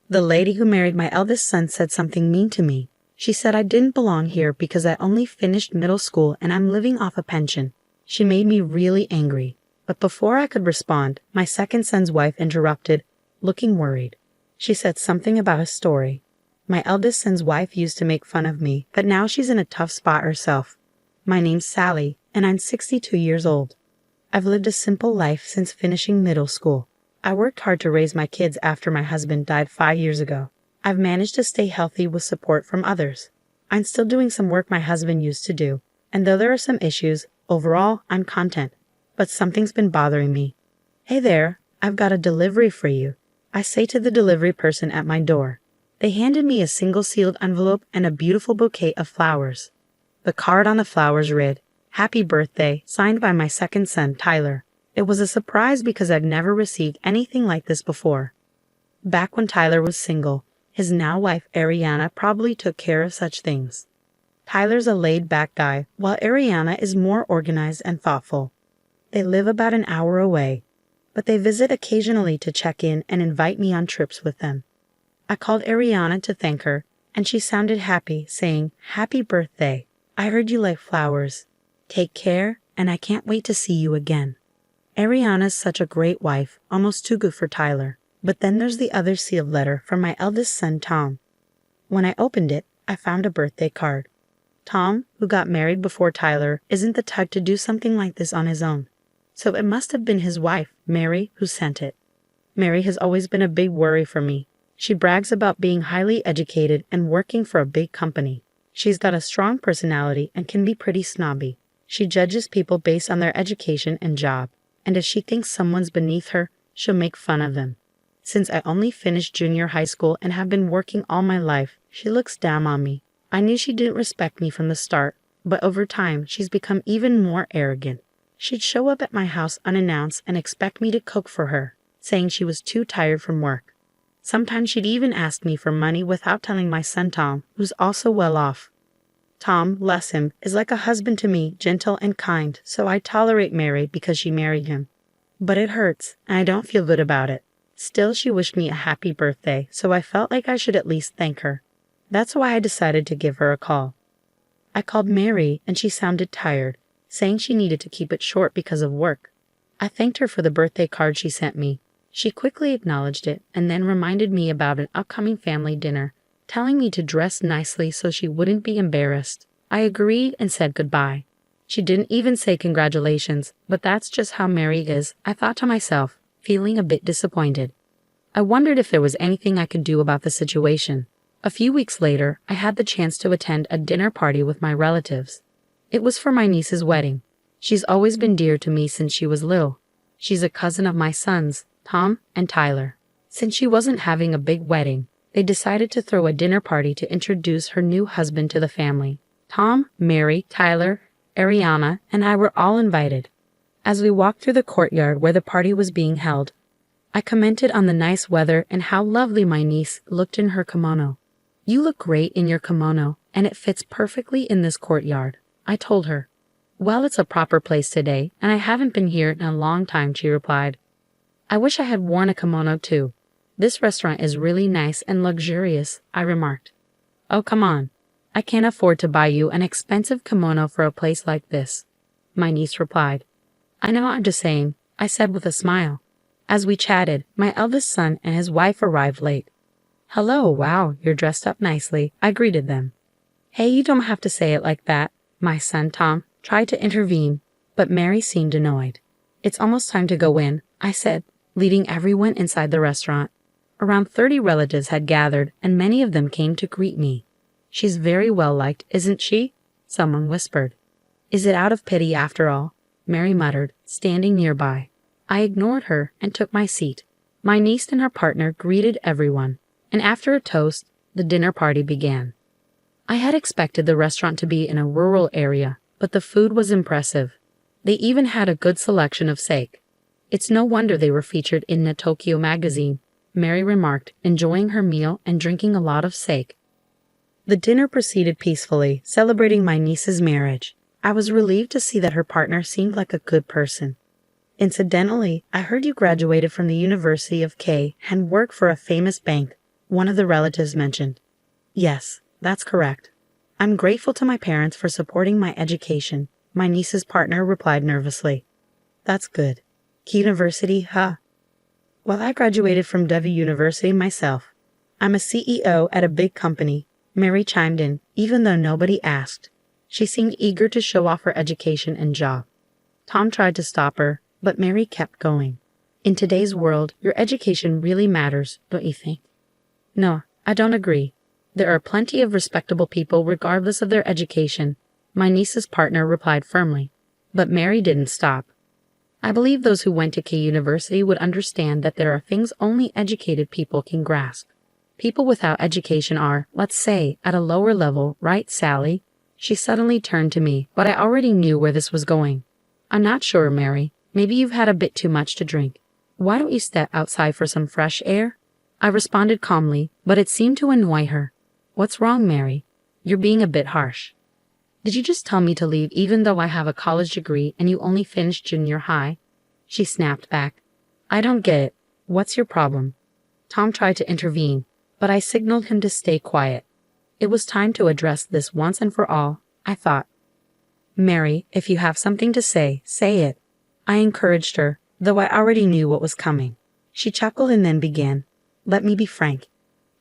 The lady who married my eldest son said something mean to me. She said I didn't belong here because I only finished middle school and I'm living off a pension. She made me really angry. But before I could respond, my second son's wife interrupted, looking worried. She said something about a story. My eldest son's wife used to make fun of me, but now she's in a tough spot herself. My name's Sally, and I'm 62 years old. I've lived a simple life since finishing middle school. I worked hard to raise my kids after my husband died 5 years ago. I've managed to stay healthy with support from others. I'm still doing some work my husband used to do, and though there are some issues, overall, I'm content. But something's been bothering me. Hey there, I've got a delivery for you, I say to the delivery person at my door. They handed me a single sealed envelope and a beautiful bouquet of flowers. The card on the flowers read, "Happy birthday," signed by my second son, Tyler. It was a surprise because I'd never received anything like this before. Back when Tyler was single, his now wife Ariana probably took care of such things. Tyler's a laid-back guy, while Ariana is more organized and thoughtful. They live about an hour away, but they visit occasionally to check in and invite me on trips with them. I called Ariana to thank her, and she sounded happy, saying, "Happy birthday. I heard you like flowers. Take care, and I can't wait to see you again." Ariana's such a great wife, almost too good for Tyler. But then there's the other sealed letter from my eldest son, Tom. When I opened it, I found a birthday card. Tom, who got married before Tyler, isn't the type to do something like this on his own. So it must have been his wife, Mary, who sent it. Mary has always been a big worry for me. She brags about being highly educated and working for a big company. She's got a strong personality and can be pretty snobby. She judges people based on their education and job, and if she thinks someone's beneath her, she'll make fun of them. Since I only finished junior high school and have been working all my life, she looks down on me. I knew she didn't respect me from the start, but over time she's become even more arrogant. She'd show up at my house unannounced and expect me to cook for her, saying she was too tired from work. Sometimes she'd even ask me for money without telling my son Tom, who's also well off. Tom, bless him, is like a husband to me, gentle and kind, so I tolerate Mary because she married him. But it hurts, and I don't feel good about it. Still, she wished me a happy birthday, so I felt like I should at least thank her. That's why I decided to give her a call. I called Mary, and she sounded tired, saying she needed to keep it short because of work. I thanked her for the birthday card she sent me. She quickly acknowledged it and then reminded me about an upcoming family dinner, telling me to dress nicely so she wouldn't be embarrassed. I agreed and said goodbye. She didn't even say congratulations, but that's just how Mary is, I thought to myself, feeling a bit disappointed. I wondered if there was anything I could do about the situation. A few weeks later, I had the chance to attend a dinner party with my relatives. It was for my niece's wedding. She's always been dear to me since she was little. She's a cousin of my sons, Tom and Tyler. Since she wasn't having a big wedding, they decided to throw a dinner party to introduce her new husband to the family. Tom, Mary, Tyler, Ariana, and I were all invited. As we walked through the courtyard where the party was being held, I commented on the nice weather and how lovely my niece looked in her kimono. "You look great in your kimono, and it fits perfectly in this courtyard," I told her. "Well, it's a proper place today, and I haven't been here in a long time," she replied. "I wish I had worn a kimono too. This restaurant is really nice and luxurious," I remarked. "Oh, come on. I can't afford to buy you an expensive kimono for a place like this," my niece replied. "I know, I'm just saying," I said with a smile. As we chatted, my eldest son and his wife arrived late. "Hello, wow, you're dressed up nicely," I greeted them. "Hey, you don't have to say it like that," my son Tom tried to intervene, but Mary seemed annoyed. "It's almost time to go in," I said, leading everyone inside the restaurant. Around 30 relatives had gathered, and many of them came to greet me. "She's very well liked, isn't she?" someone whispered. "Is it out of pity after all?" Mary muttered, standing nearby. I ignored her and took my seat. My niece and her partner greeted everyone, and after a toast, the dinner party began. I had expected the restaurant to be in a rural area, but the food was impressive. They even had a good selection of sake. "It's no wonder they were featured in the Tokyo magazine," Mary remarked, enjoying her meal and drinking a lot of sake. The dinner proceeded peacefully, celebrating my niece's marriage. I was relieved to see that her partner seemed like a good person. "Incidentally, I heard you graduated from the University of K and work for a famous bank," one of the relatives mentioned. Yes, that's correct. I'm grateful to my parents for supporting my education, my niece's partner replied nervously. That's good. Key University, huh? Well, I graduated from W University myself. I'm a CEO at a big company, Mary chimed in, even though nobody asked. She seemed eager to show off her education and job. Tom tried to stop her, but Mary kept going. In today's world, your education really matters, don't you think? No, I don't agree. There are plenty of respectable people regardless of their education, my niece's partner replied firmly. But Mary didn't stop. I believe those who went to K University would understand that there are things only educated people can grasp. People without education are, let's say, at a lower level, right, Sally? She suddenly turned to me, but I already knew where this was going. I'm not sure, Mary. Maybe you've had a bit too much to drink. Why don't you step outside for some fresh air? I responded calmly, but it seemed to annoy her. What's wrong, Mary? You're being a bit harsh. Did you just tell me to leave even though I have a college degree and you only finished junior high? She snapped back. I don't get it. What's your problem? Tom tried to intervene, but I signaled him to stay quiet. It was time to address this once and for all, I thought. Mary, if you have something to say, say it. I encouraged her, though I already knew what was coming. She chuckled and then began. Let me be frank.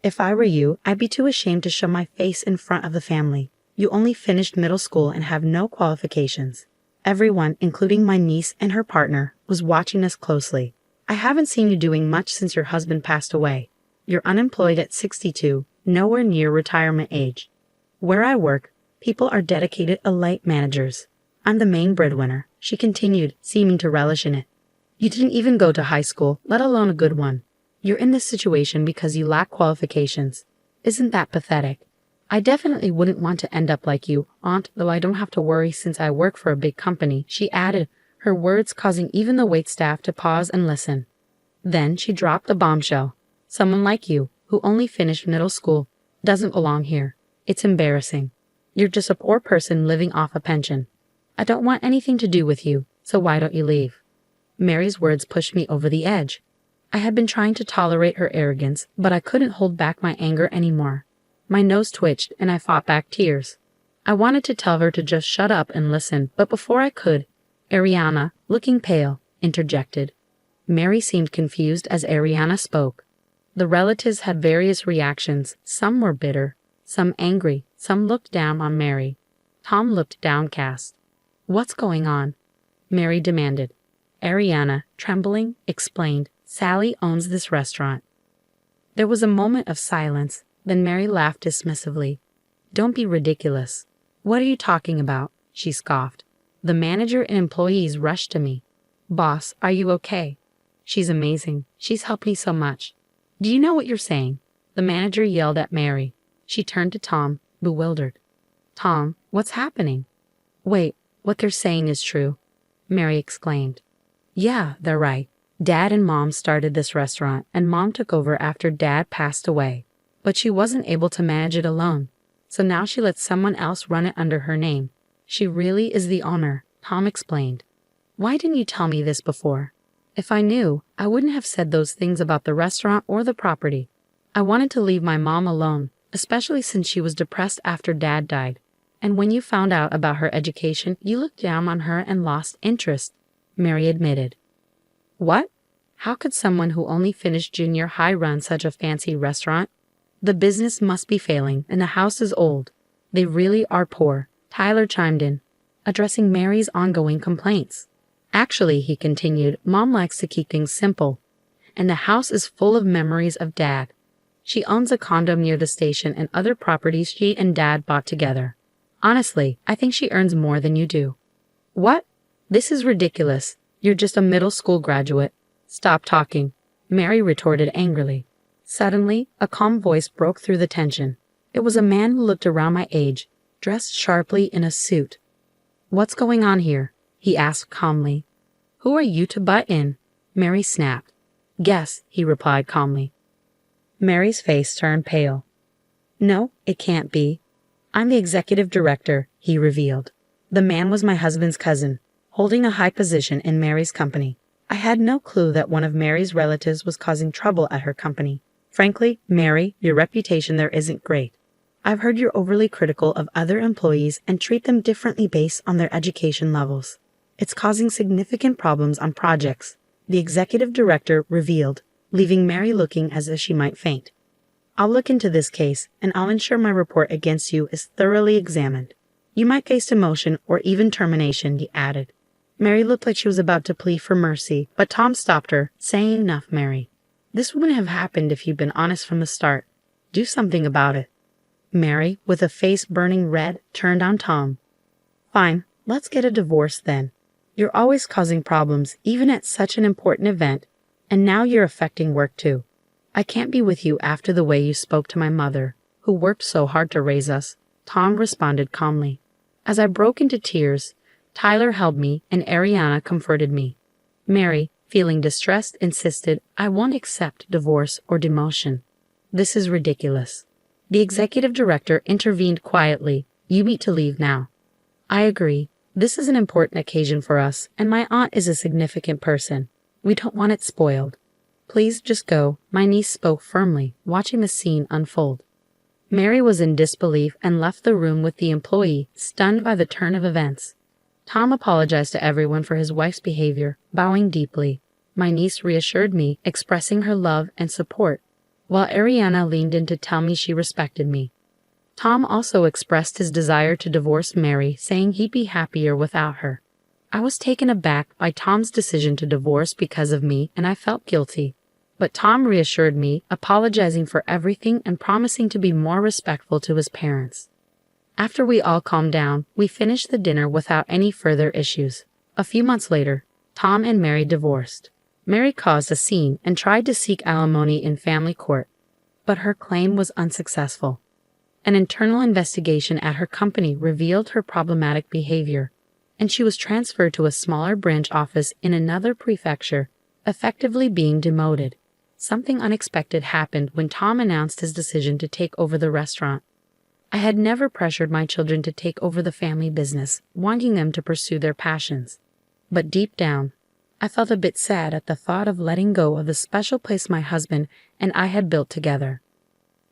If I were you, I'd be too ashamed to show my face in front of the family. You only finished middle school and have no qualifications. Everyone, including my niece and her partner, was watching us closely. I haven't seen you doing much since your husband passed away. You're unemployed at 62, nowhere near retirement age. Where I work, people are dedicated elite managers. I'm the main breadwinner, she continued, seeming to relish in it. You didn't even go to high school, let alone a good one. You're in this situation because you lack qualifications. Isn't that pathetic? I definitely wouldn't want to end up like you, Aunt, though I don't have to worry since I work for a big company, she added, her words causing even the waitstaff to pause and listen. Then she dropped the bombshell. Someone like you, who only finished middle school, doesn't belong here. It's embarrassing. You're just a poor person living off a pension. I don't want anything to do with you, so why don't you leave? Mary's words pushed me over the edge. I had been trying to tolerate her arrogance, but I couldn't hold back my anger anymore. My nose twitched and I fought back tears. I wanted to tell her to just shut up and listen, but before I could, Ariana, looking pale, interjected. Mary seemed confused as Ariana spoke. The relatives had various reactions. Some were bitter, some angry, some looked down on Mary. Tom looked downcast. What's going on? Mary demanded. Ariana, trembling, explained, Sally owns this restaurant. There was a moment of silence, then Mary laughed dismissively. Don't be ridiculous. What are you talking about? She scoffed. The manager and employees rushed to me. Boss, are you okay? She's amazing. She's helped me so much. Do you know what you're saying? The manager yelled at Mary. She turned to Tom, bewildered. Tom, what's happening? Wait, what they're saying is true, Mary exclaimed. Yeah, they're right. Dad and Mom started this restaurant, and Mom took over after Dad passed away. But she wasn't able to manage it alone, so now she lets someone else run it under her name. She really is the owner, Tom explained. Why didn't you tell me this before? If I knew, I wouldn't have said those things about the restaurant or the property. I wanted to leave my mom alone, especially since she was depressed after Dad died. And when you found out about her education, you looked down on her and lost interest, Mary admitted. What? How could someone who only finished junior high run such a fancy restaurant? The business must be failing, and the house is old. They really are poor, Tyler chimed in, addressing Mary's ongoing complaints. Actually, he continued, Mom likes to keep things simple, and the house is full of memories of Dad. She owns a condo near the station and other properties she and Dad bought together. Honestly, I think she earns more than you do. What? This is ridiculous. You're just a middle school graduate. Stop talking, Mary retorted angrily. Suddenly, a calm voice broke through the tension. It was a man who looked around my age, dressed sharply in a suit. What's going on here? He asked calmly. Who are you to butt in? Mary snapped. Guess, he replied calmly. Mary's face turned pale. No, it can't be. I'm the executive director, he revealed. The man was my husband's cousin, holding a high position in Mary's company. I had no clue that one of Mary's relatives was causing trouble at her company. Frankly, Mary, your reputation there isn't great. I've heard you're overly critical of other employees and treat them differently based on their education levels. It's causing significant problems on projects, the executive director revealed, leaving Mary looking as if she might faint. I'll look into this case, and I'll ensure my report against you is thoroughly examined. You might face demotion or even termination, he added. Mary looked like she was about to plead for mercy, but Tom stopped her, saying, Enough, Mary. This wouldn't have happened if you'd been honest from the start. Do something about it. Mary, with a face burning red, turned on Tom. Fine, let's get a divorce then. You're always causing problems, even at such an important event, and now you're affecting work too. I can't be with you after the way you spoke to my mother, who worked so hard to raise us, Tom responded calmly. As I broke into tears, Tyler held me and Ariana comforted me. Mary, feeling distressed, insisted, I won't accept divorce or demotion. This is ridiculous. The executive director intervened quietly. You need to leave now. I agree. This is an important occasion for us, and my aunt is a significant person. We don't want it spoiled. Please just go, my niece spoke firmly, watching the scene unfold. Mary was in disbelief and left the room with the employee, stunned by the turn of events. Tom apologized to everyone for his wife's behavior, bowing deeply. My niece reassured me, expressing her love and support, while Ariana leaned in to tell me she respected me. Tom also expressed his desire to divorce Mary, saying he'd be happier without her. I was taken aback by Tom's decision to divorce because of me, and I felt guilty. But Tom reassured me, apologizing for everything and promising to be more respectful to his parents. After we all calmed down, we finished the dinner without any further issues. A few months later, Tom and Mary divorced. Mary caused a scene and tried to seek alimony in family court, but her claim was unsuccessful. An internal investigation at her company revealed her problematic behavior, and she was transferred to a smaller branch office in another prefecture, effectively being demoted. Something unexpected happened when Tom announced his decision to take over the restaurant. I had never pressured my children to take over the family business, wanting them to pursue their passions. But deep down, I felt a bit sad at the thought of letting go of the special place my husband and I had built together.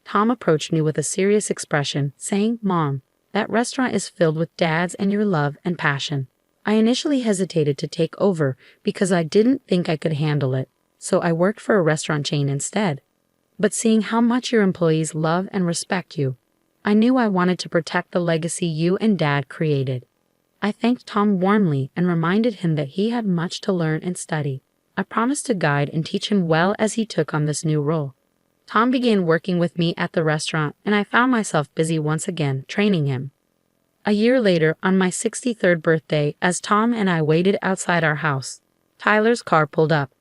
Tom approached me with a serious expression, saying, Mom, that restaurant is filled with dads and your love and passion. I initially hesitated to take over because I didn't think I could handle it, so I worked for a restaurant chain instead. But seeing how much your employees love and respect you, I knew I wanted to protect the legacy you and Dad created. I thanked Tom warmly and reminded him that he had much to learn and study. I promised to guide and teach him well as he took on this new role. Tom began working with me at the restaurant, and I found myself busy once again, training him. A year later, on my 63rd birthday, as Tom and I waited outside our house, Tyler's car pulled up.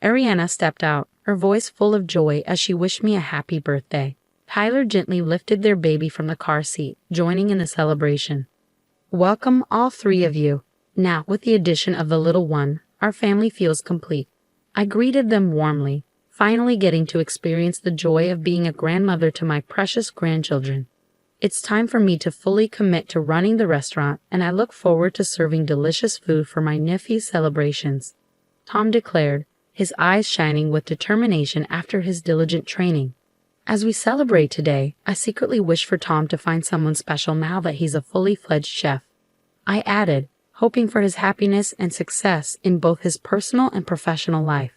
Ariana stepped out, her voice full of joy as she wished me a happy birthday. Tyler gently lifted their baby from the car seat, joining in the celebration. Welcome, all three of you. Now, with the addition of the little one, our family feels complete. I greeted them warmly, finally getting to experience the joy of being a grandmother to my precious grandchildren. It's time for me to fully commit to running the restaurant, and I look forward to serving delicious food for my nephew's celebrations, Tom declared, his eyes shining with determination after his diligent training. As we celebrate today, I secretly wish for Tom to find someone special now that he's a fully fledged chef. I added, hoping for his happiness and success in both his personal and professional life.